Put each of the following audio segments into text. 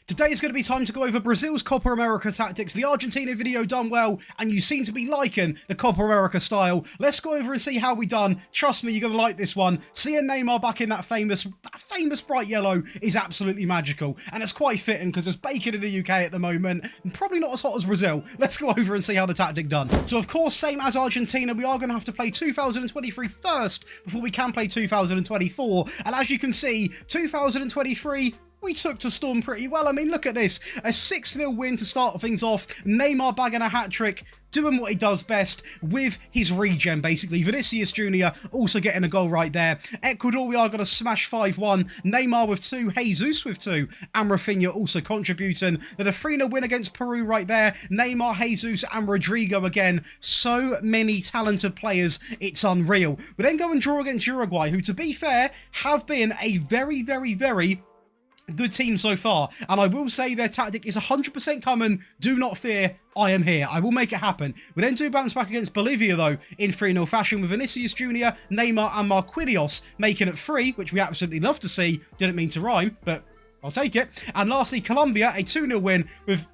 Today is going to be time to go over Brazil's Copa America tactics. The Argentina video done well, and you seem to be liking the Copa America style. Let's go over and see how we done. Trust me, you're going to like this one. Seeing Neymar back in that famous bright yellow is absolutely magical, and it's quite fitting because it's baking in the UK at the moment, and probably not as hot as Brazil. Let's go over and see how the tactic done. So of course, same as Argentina, we are going to have to play 2023 first before we can play 2024, and as you can see, 2023 we took to storm pretty well. I mean, look at this. A 6-0 win to start things off. Neymar bagging a hat-trick, doing what he does best with his regen, basically. Vinicius Jr. also getting a goal right there. Ecuador, we are going to smash 5-1. Neymar with 2, Jesus with 2, and Rafinha also contributing. Then a 3-0 win against Peru right there. Neymar, Jesus, and Rodrigo again. So many talented players, it's unreal. We then go and draw against Uruguay, who, to be fair, have been a very good team so far, and I will say their tactic is 100% coming. Do not fear, I am here. I will make it happen. We then do bounce back against Bolivia, though, in 3-0 fashion, with Vinicius Jr., Neymar, and Marquinhos making it 3, which we absolutely love to see. Didn't mean to rhyme, but I'll take it. And lastly, Colombia, a 2-0 win with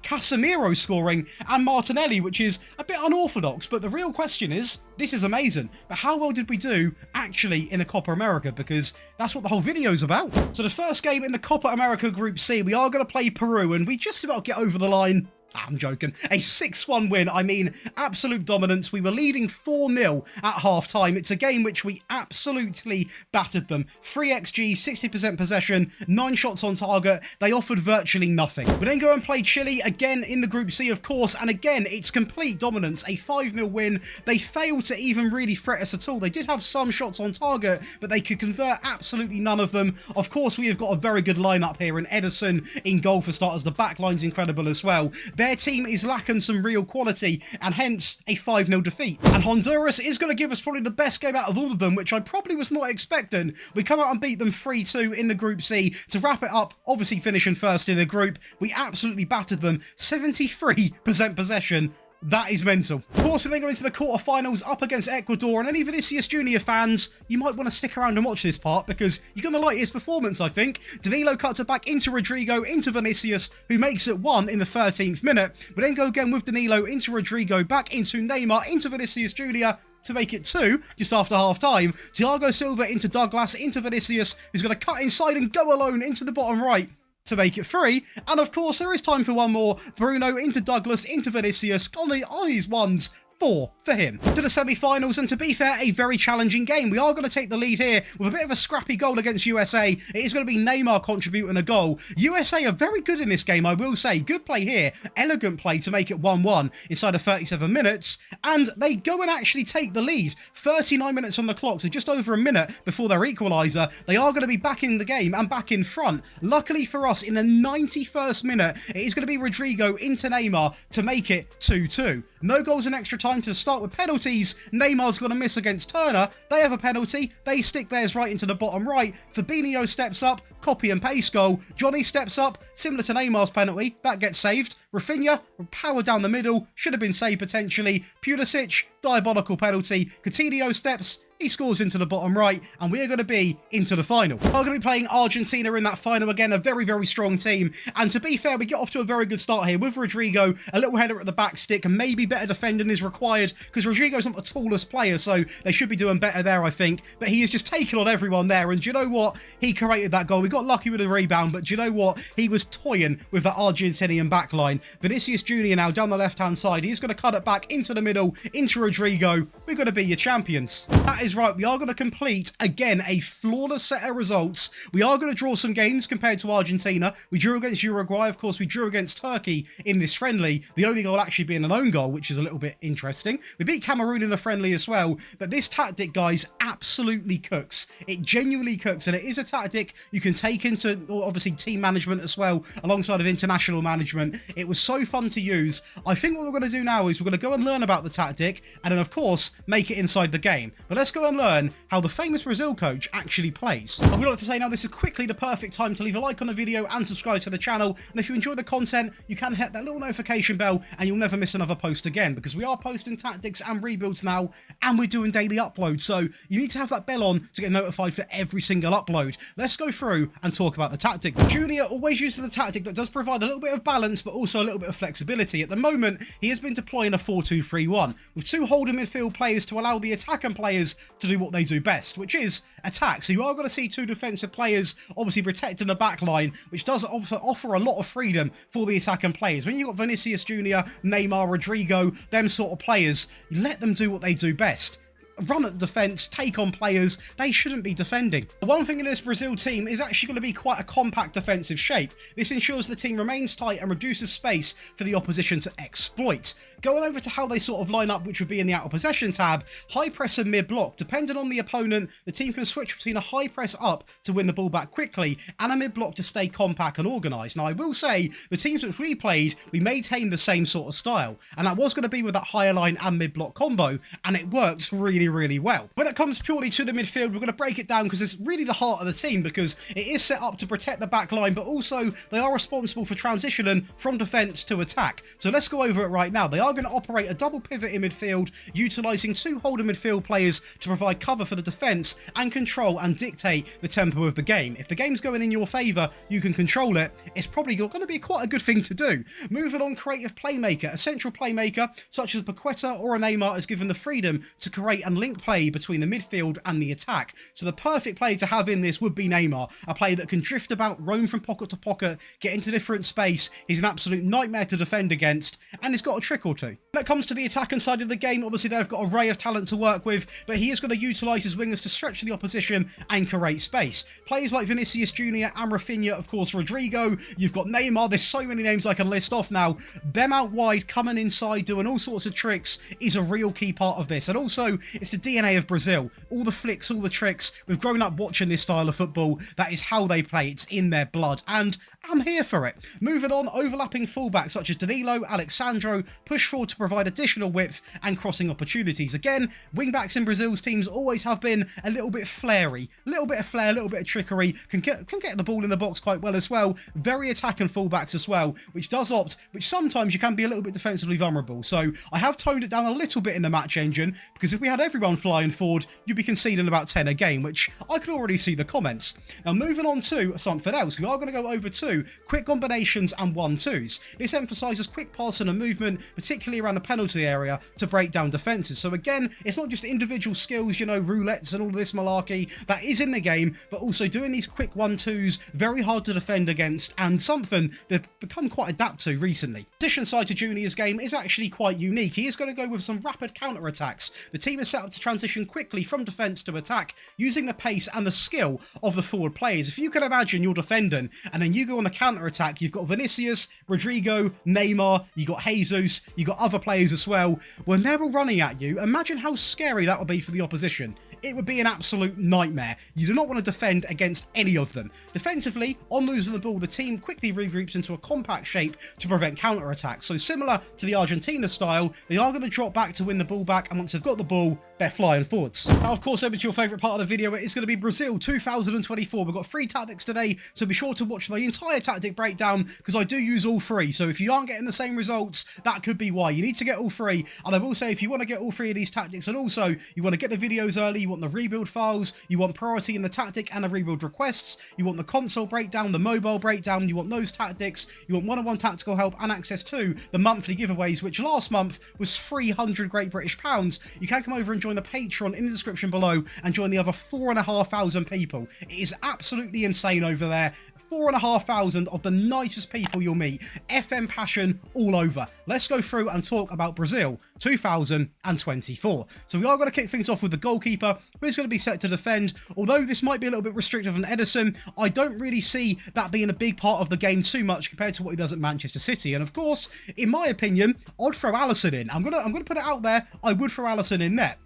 Casemiro scoring and Martinelli, which is a bit unorthodox, but the real question is, this is amazing, but how well did we do actually in the Copa America? Because that's what the whole video is about. So the first game in the Copa America Group C, we are going to play Peru, and we just about get over the line. I'm joking. A 6-1 win. I mean, absolute dominance. We were leading 4-0 at half-time. It's a game which we absolutely battered them. 3 XG, 60% possession, 9 shots on target. They offered virtually nothing. We then go and play Chile, again in the Group C, of course, and again, it's complete dominance. A 5-0 win. They failed to even really threat us at all. They did have some shots on target, but they could convert absolutely none of them. Of course, we have got a very good lineup here, and Ederson in goal for starters. The back line's incredible as well. Their team is lacking some real quality, and hence a 5-0 defeat. And Honduras is going to give us probably the best game out of all of them, which I probably was not expecting. We come out and beat them 3-2 in the Group C to wrap it up, obviously finishing first in the group. We absolutely battered them. 73% possession. That is mental. Of course, we then go into the quarterfinals up against Ecuador, and any Vinicius Jr. fans, you might want to stick around and watch this part because you're going to like his performance, I think. Danilo cuts it back into Rodrigo, into Vinicius, who makes it 1 in the 13th minute. We then go again with Danilo into Rodrigo, back into Neymar, into Vinicius Jr., to make it 2 just after half-time. Thiago Silva into Douglas, into Vinicius, who's going to cut inside and go alone into the bottom right to make it 3, and of course there is time for one more. Bruno into Douglas, into Vinicius, on these ones. 4 for him. To the semi-finals, and to be fair, a very challenging game. We are going to take the lead here with a bit of a scrappy goal against USA. It is going to be Neymar contributing a goal. USA are very good in this game, I will say. Good play here. Elegant play to make it 1-1 inside of 37 minutes. And they go and actually take the lead. 39 minutes on the clock, so just over a minute before their equaliser. They are going to be back in the game and back in front. Luckily for us, in the 91st minute, it is going to be Rodrigo into Neymar to make it 2-2. No goals in extra time to start with penalties. Neymar's going to miss against Turner. They have a penalty. They stick theirs right into the bottom right. Fabinho steps up. Copy and paste goal. Johnny steps up. Similar to Neymar's penalty. That gets saved. Rafinha, power down the middle. Should have been saved potentially. Pulisic, diabolical penalty. Coutinho steps. He scores into the bottom right, and we are going to be into the final. We're going to be playing Argentina in that final again, a very strong team. And to be fair, we get off to a very good start here with Rodrigo, a little header at the back stick, and maybe better defending is required because Rodrigo's not the tallest player, so they should be doing better there, I think. But he is just taking on everyone there, and do you know what? He created that goal. We got lucky with a rebound, but do you know what? He was toying with that Argentinian backline. Vinicius Jr. now down the left-hand side. He's going to cut it back into the middle, into Rodrigo. We're going to be your champions. That is right, we are going to complete, again, a flawless set of results. We are going to draw some games compared to Argentina. We drew against Uruguay, of course, we drew against Turkey in this friendly, the only goal actually being an own goal, which is a little bit interesting. We beat Cameroon in a friendly as well, but this tactic, guys, absolutely cooks. It genuinely cooks, and it is a tactic you can take into, obviously, team management as well, alongside of international management. It was so fun to use. I think what we're going to do now is we're going to go and learn about the tactic, and then, of course, make it inside the game. But let's go go and learn how the famous Brazil coach actually plays. I would like to say now this is quickly the perfect time to leave a like on the video and subscribe to the channel, and if you enjoy the content, you can hit that little notification bell and you'll never miss another post again, because we are posting tactics and rebuilds now, and we're doing daily uploads, so you need to have that bell on to get notified for every single upload. Let's go through and talk about the tactic. Junior always uses the tactic that does provide a little bit of balance, but also a little bit of flexibility. At the moment, he has been deploying a 4-2-3-1, with 2 holding midfield players to allow the attacking players to do what they do best, which is attack. So you are going to see 2 defensive players obviously protecting the back line, which does offer a lot of freedom for the attacking players. When you've got Vinicius Jr., Neymar, Rodrigo, them sort of players, you let them do what they do best. Run at the defence, take on players they shouldn't be defending. The one thing in this Brazil team is actually going to be quite a compact defensive shape. This ensures the team remains tight and reduces space for the opposition to exploit. Going over to how they sort of line up, which would be in the out of possession tab, high press and mid block. Depending on the opponent, the team can switch between a high press up to win the ball back quickly and a mid block to stay compact and organised. Now I will say the teams which we played, we maintained the same sort of style, and that was going to be with that higher line and mid block combo, and it worked really well. When it comes purely to the midfield, we're going to break it down because it's really the heart of the team, because it is set up to protect the back line, but also they are responsible for transitioning from defence to attack. So let's go over it right now. They are going to operate a double pivot in midfield, utilising 2 holding midfield players to provide cover for the defence and control and dictate the tempo of the game. If the game's going in your favour, you can control it. It's probably going to be quite a good thing to do. Moving on, creative playmaker. A central playmaker such as Paqueta or a Neymar is given the freedom to create and link play between the midfield and the attack. So the perfect player to have in this would be Neymar, a player that can drift about, roam from pocket to pocket, get into different space. He's an absolute nightmare to defend against, and he's got a trick or two. When it comes to the attacking side of the game, obviously they've got an array of talent to work with, but he is going to utilise his wingers to stretch the opposition and create space. Players like Vinicius Jr. and Rafinha, of course Rodrigo, you've got Neymar, there's so many names I can list off now. Them out wide, coming inside, doing all sorts of tricks is a real key part of this, and also it's the DNA of Brazil. All the flicks, all the tricks. We've grown up watching this style of football. That is how they play. It's in their blood, and I'm here for it. Moving on, overlapping fullbacks such as Danilo, Alexandro push forward to provide additional width and crossing opportunities. Again, wingbacks in Brazil's teams always have been a little bit flary, a little bit of flair, a little bit of trickery, can get the ball in the box quite well as well. Very attacking fullbacks as well, which sometimes you can be a little bit defensively vulnerable. So I have toned it down a little bit in the match engine, because if we had everyone flying forward, you'd be conceding about 10 a game, which I could already see the comments. Now moving on to something else, we are going to go over to quick combinations and 1-2s. This emphasises quick passing and movement, particularly around the penalty area, to break down defences. So again, it's not just individual skills, you know, roulettes and all of this malarkey that is in the game, but also doing these quick 1-2s, very hard to defend against, and something they've become quite adept to recently. The position side to Junior's game is actually quite unique. He is going to go with some rapid counter-attacks. The team is set up to transition quickly from defence to attack, using the pace and the skill of the forward players. If you can imagine you're defending and then you go on a counter-attack, you've got Vinicius, Rodrigo, Neymar, you've got Jesus, you've got other players as well. When they're all running at you, imagine how scary that would be for the opposition. It would be an absolute nightmare. You do not want to defend against any of them. Defensively, on losing the ball, the team quickly regroups into a compact shape to prevent counter-attacks. So similar to the Argentina style, they are going to drop back to win the ball back, and once they've got the ball, they're flying forwards. Now, of course, over to your favourite part of the video, it is going to be Brazil 2024. We've got 3 tactics today, so be sure to watch the entire tactic breakdown, because I do use all 3. So if you aren't getting the same results, that could be why. You need to get all 3. And I will say, if you want to get all 3 of these tactics, and also you want to get the videos early, you want the rebuild files, you want priority in the tactic and the rebuild requests, you want the console breakdown, the mobile breakdown, you want those tactics, you want one-on-one tactical help and access to the monthly giveaways, which last month was 300 Great British pounds. You can come over and join the Patreon in the description below and join the other 4,500 people. It is absolutely insane over there. 4,500 of the nicest people you'll meet. FM passion all over. Let's go through and talk about Brazil 2024. So we are going to kick things off with the goalkeeper, who is going to be set to defend. Although this might be a little bit restrictive on Edison, I don't really see that being a big part of the game too much compared to what he does at Manchester City. And of course, in my opinion, I'd throw Alisson in. I'm gonna put it out there. I would throw Alisson in there.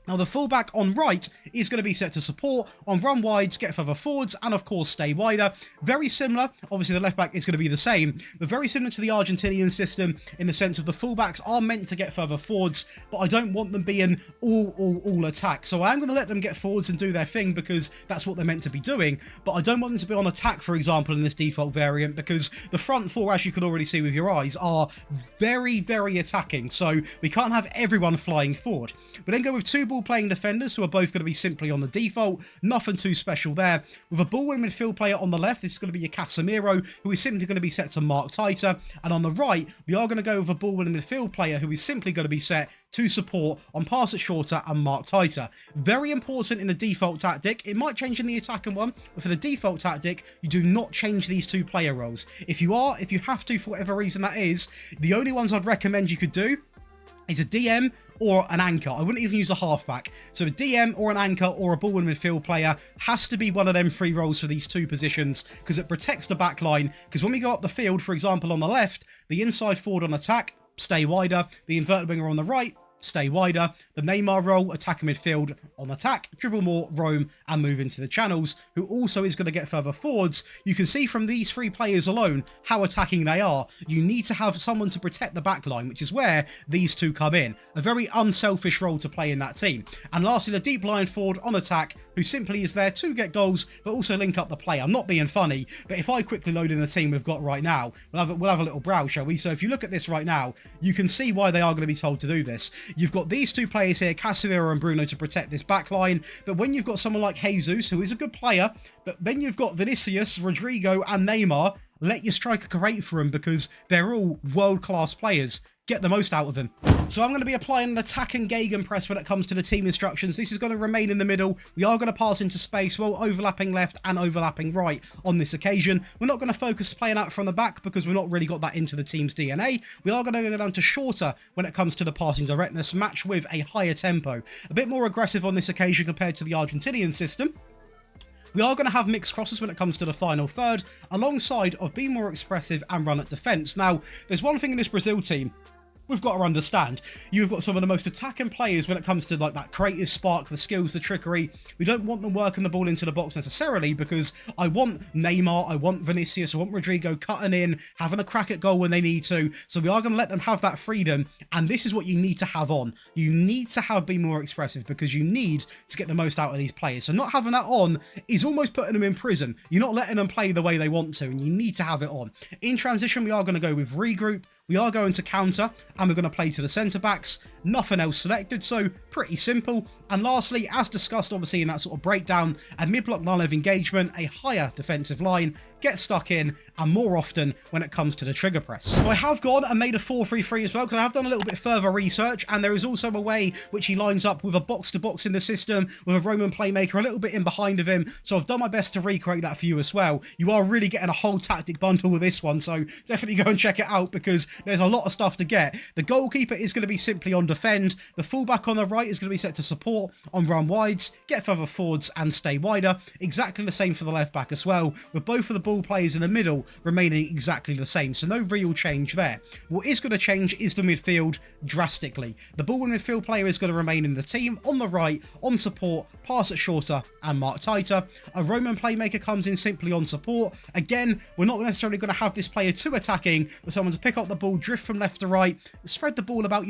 Now, the fullback on right is going to be set to support, on run wides, get further forwards, and of course stay wider. Very similar. Obviously, the left back is going to be the same, but very similar to the Argentinian system in the sense of the fullbacks are meant to get further forwards, but I don't want them being all attack. So I am going to let them get forwards and do their thing because that's what they're meant to be doing, but I don't want them to be on attack, for example, in this default variant, because the front four, as you can already see with your eyes, are very, very attacking. So we can't have everyone flying forward. We then go with two ball playing defenders who are both going to be simply on the default. Nothing too special there. With a ball-winning midfield player on the left, this is going to be your Casemiro, who is simply going to be set to mark tighter. And on the right, we are going to go with a ball-winning midfield player who is simply going to be set to support on pass it shorter and mark tighter. Very important in the default tactic. It might change in the attacking one, but for the default tactic, you do not change these two player roles. If you have to, for whatever reason that is, the only ones I'd recommend you could do is a DM or an anchor. I wouldn't even use a halfback. So a DM or an anchor or a ball-winning midfield player has to be one of them three roles for these two positions because it protects the back line. Because when we go up the field, for example, on the left, the inside forward on attack, stay wider. The inverted winger on the right, stay wider. The Neymar role, attacking midfield on attack, dribble more, roam, and move into the channels, who also is going to get further forwards. You can see from these three players alone how attacking they are. You need to have someone to protect the back line, which is where these two come in. A very unselfish role to play in that team. And lastly, the deep line forward on attack, who simply is there to get goals, but also link up the play. I'm not being funny, but if I quickly load in the team we've got right now, we'll have a little browse, shall we? So if you look at this right now, you can see why they are going to be told to do this. You've got these two players here, Casemiro and Bruno, to protect this back line, but when you've got someone like Jesus, who is a good player, but then you've got Vinicius, Rodrigo, and Neymar, let your striker create for them because they're all world-class players. Get the most out of them. So I'm going to be applying an attack and gegenpress when it comes to the team instructions. This is going to remain in the middle. We are going to pass into space, well, overlapping left and overlapping right on this occasion. We're not going to focus playing out from the back because we've not really got that into the team's DNA. We are going to go down to shorter when it comes to the passing directness, match with a higher tempo. A bit more aggressive on this occasion compared to the Argentinian system. We are going to have mixed crosses when it comes to the final third, alongside of being more expressive and run at defence. Now, there's one thing in this Brazil team we've got to understand. You've got some of the most attacking players when it comes to like that creative spark, the skills, the trickery. We don't want them working the ball into the box necessarily because I want Neymar, I want Vinicius, I want Rodrigo cutting in, having a crack at goal when they need to. So we are going to let them have that freedom, and this is what you need to have on. You need to be more expressive because you need to get the most out of these players. So not having that on is almost putting them in prison. You're not letting them play the way they want to, and you need to have it on. In transition, we are going to go with regroup. We are going to counter, and we're going to play to the centre-backs. Nothing else selected, so pretty simple. And lastly, as discussed obviously in that sort of breakdown, a mid-block line of engagement, a higher defensive line, get stuck in, and more often when it comes to the trigger press. So I have gone and made a 4-3-3 as well, because I have done a little bit further research, and there is also a way which he lines up with a box-to-box in the system, with a Roman playmaker a little bit in behind of him, so I've done my best to recreate that for you as well. You are really getting a whole tactic bundle with this one, so definitely go and check it out, because there's a lot of stuff to get. The goalkeeper is going to be simply on defend, the fullback on the right is going to be set to support, on run wides, get further forwards, and stay wider. Exactly the same for the left back as well, with both of the ball players in the middle remaining exactly the same, so no real change there. What is going to change is the midfield drastically. The ball and midfield player is going to remain in the team, on the right, on support, pass it shorter, and mark tighter. A Roman playmaker comes in simply on support. Again, we're not necessarily going to have this player too attacking, but someone to pick up the ball, drift from left to right, spread the ball about,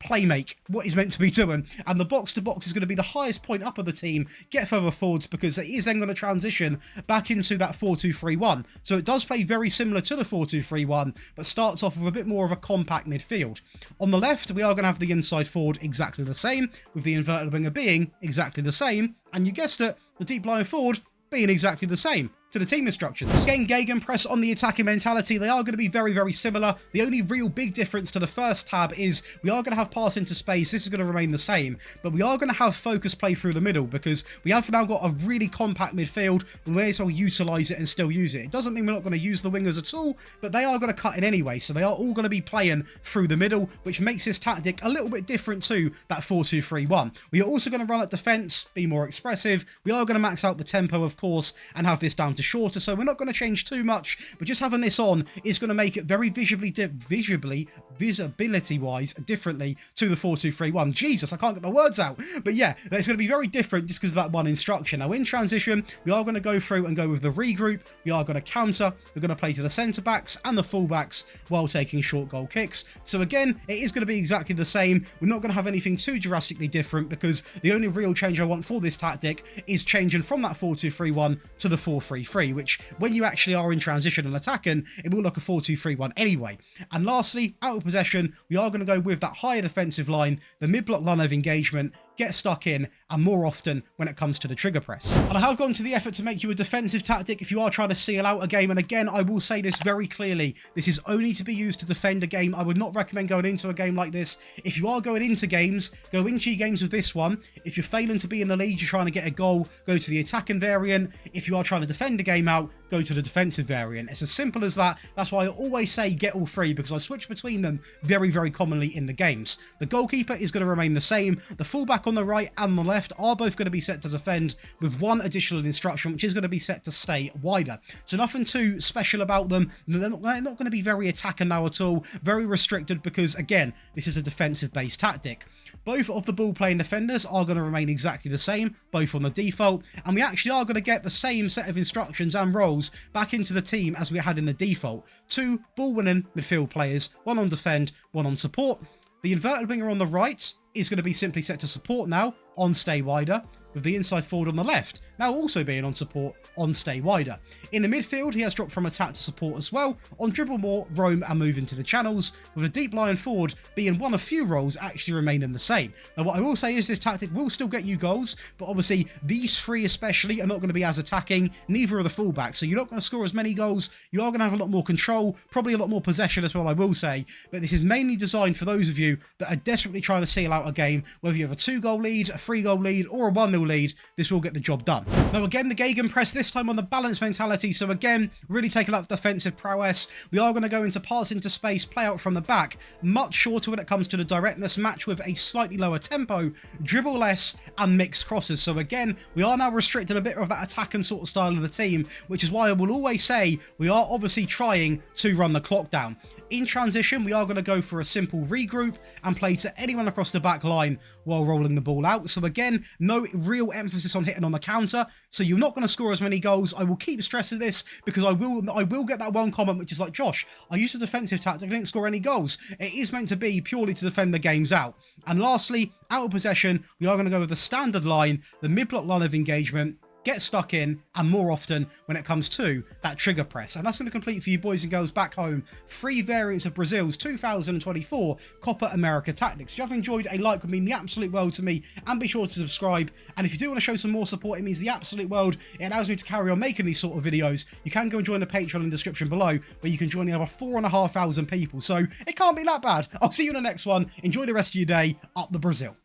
playmake what he's meant to be doing, and the box to box is going to be the highest point up of the team, get further forwards, because it is then going to transition back into that 4-2-3-1. So it does play very similar to the 4-2-3-1, but starts off with a bit more of a compact midfield. On the left, we are going to have the inside forward exactly the same, with the inverted winger being exactly the same, and you guessed it, the deep line forward being exactly the same to the team instructions. Again, gegenpress on the attacking mentality, they are going to be very, very similar. The only real big difference to the first tab is we are going to have pass into space. This is going to remain the same, but we are going to have focus play through the middle because we have now got a really compact midfield. We may as well utilise it and still use it. It doesn't mean we're not going to use the wingers at all, but they are going to cut in anyway, so they are all going to be playing through the middle, which makes this tactic a little bit different to that 4-2-3-1. We are also going to run at defence, be more expressive. We are going to max out the tempo, of course, and have this down to to shorter, so we're not going to change too much, but just having this on is going to make it very visibility-wise differently to the 4-2-3-1. Jesus, I can't get the words out. But yeah, it's going to be very different just because of that one instruction. Now in transition, we are going to go through and go with the regroup. We are going to counter. We're going to play to the centre-backs and the full-backs while taking short goal kicks. So again, it is going to be exactly the same. We're not going to have anything too drastically different because the only real change I want for this tactic is changing from that 4-2-3-1 to the 4-3-3, which when you actually are in transition and attacking, it will look a 4-2-3-1 anyway. And lastly, out of possession, we are going to go with that higher defensive line, the mid-block line of engagement, get stuck in, and more often when it comes to the trigger press. And I have gone to the effort to make you a defensive tactic if you are trying to seal out a game. And again, I will say this very clearly. This is only to be used to defend a game. I would not recommend going into a game like this. If you are going into games, go into your games with this one. If you're failing to be in the lead, you're trying to get a goal, go to the attacking variant. If you are trying to defend a game out, go to the defensive variant. It's as simple as that. That's why I always say get all three, because I switch between them very, very commonly in the games. The goalkeeper is going to remain the same. The fullback on the right and the left are both going to be set to defend, with one additional instruction, which is going to be set to stay wider. So nothing too special about them. They're not going to be very attacking now at all. Very restricted because, again, this is a defensive-based tactic. Both of the ball-playing defenders are going to remain exactly the same, both on the default, and we actually are going to get the same set of instructions and roles back into the team as we had in the default. 2 ball-winning midfield players, 1 on defend, 1 on support. The inverted winger on the right is going to be simply set to support now, on stay wider, with the inside forward on the left now also being on support, on stay wider. In the midfield, he has dropped from attack to support as well, on dribble more, roam and move into the channels, with a deep lying forward being one of few roles actually remaining the same. Now what I will say is this tactic will still get you goals, but obviously these 3 especially are not going to be as attacking, neither are the fullbacks, so you're not going to score as many goals. You are going to have a lot more control, probably a lot more possession as well, I will say, but this is mainly designed for those of you that are desperately trying to seal out a game, whether you have a 2-goal lead, a 3-goal lead or a 1-0 lead. This will get the job done. Now again, the gegenpress this time on the balance mentality, so again, really taking up defensive prowess. We are going to go into pass into space, play out from the back, much shorter when it comes to the directness, match with a slightly lower tempo, dribble less and mix crosses. So again, we are now restricted a bit of that attack and sort of style of the team, which is why I will always say we are obviously trying to run the clock down. In transition, we are going to go for a simple regroup and play to anyone across the back line while rolling the ball out. So again, no real emphasis on hitting on the counter, so you're not going to score as many goals. I will keep stressing this because I will get that one comment which is like, Josh, I used a defensive tactic, I didn't score any goals. It is meant to be purely to defend the games out. And lastly, out of possession, we are going to go with the standard line, the mid-block line of engagement, get stuck in, and more often when it comes to that trigger press. And that's going to complete for you boys and girls back home 3 variants of Brazil's 2024 Copa America tactics. If you have enjoyed, a like would mean the absolute world to me, and be sure to subscribe. And if you do want to show some more support, it means the absolute world. It allows me to carry on making these sort of videos. You can go and join the Patreon in the description below, where you can join the other 4,500 people. So it can't be that bad. I'll see you in the next one. Enjoy the rest of your day. Up the Brazil.